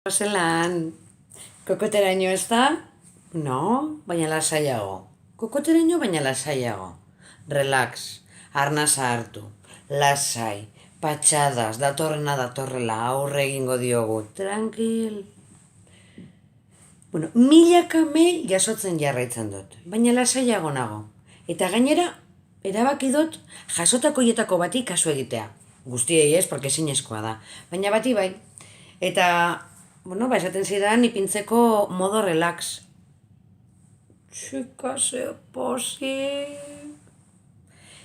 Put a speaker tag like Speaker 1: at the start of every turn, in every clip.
Speaker 1: Zelan, kokoteraino ez da? No, baina lasaiago. Kokoteraino baina lasaiago. Relax, arnasa hartu, lasai, patxadas, datorrena datorrela, aurre egingo diogu. Tranquil. Bueno, milaka mail jasotzen jarraitzen dut, baina lasaiago nago. Eta gainera, erabaki dut jasotako hietako bati kasu egitea. Guztiei ez, porque ezinezkoa da. Baina bati bai. Eta, esaten zidan ipintzeko modo relax. Txika, ze pozik,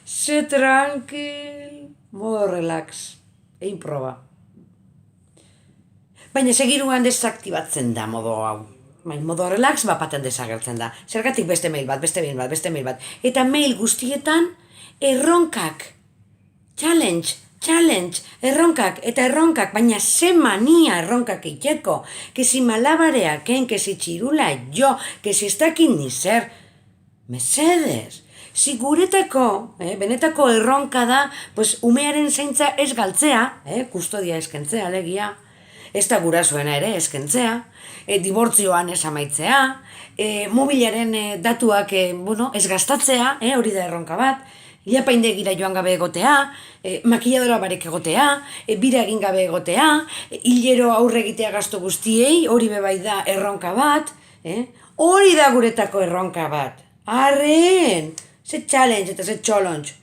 Speaker 1: ze tranquil, modo relax. Egin proba. Baina segiruan desaktibatzen da modo hau. Modo relax bapaten desagertzen da. Zergatik beste mail bat, beste mail bat. Eta mail guztietan erronkak. Challenge, erronkak, baina ze mania erronkak iteko, kesi malabareak, kesi txirula jo, kesi ez dakit ni zer. Mesedez, guretako, benetako erronka da, umearen zaintza ez galtzea, kustodia eskentzea, alegia, ez da gurasoena ere eskentzea, dibortzioan ez amaitzea, mobilaren datuak ez gastatzea, hori da erronka bat, ilapaindegira joan gabe egotea, makilladora barek egotea, bira egin gabe egotea, hilero aurre egitea gasto guztiei, hori bebai da erronka bat, hori da guretako erronka bat. Arren, ze challenge eta ze challenge.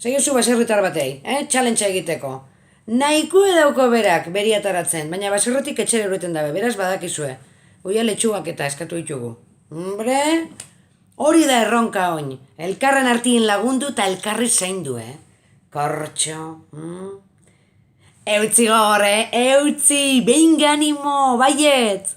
Speaker 1: Zaiozu baserritar batei, challenge egiteko. Nahiko edauko berak beriataratzen, baina baserrotik etxere ureten dabe, beraz badakizue. Oia letxugak eta eskatu ditugu. Hombre, hori da erronka oin. Elkarren artien lagundu eta elkarri zaindu, Kortxo. Eutzi gore, eutzi, behin ganimo, baiet!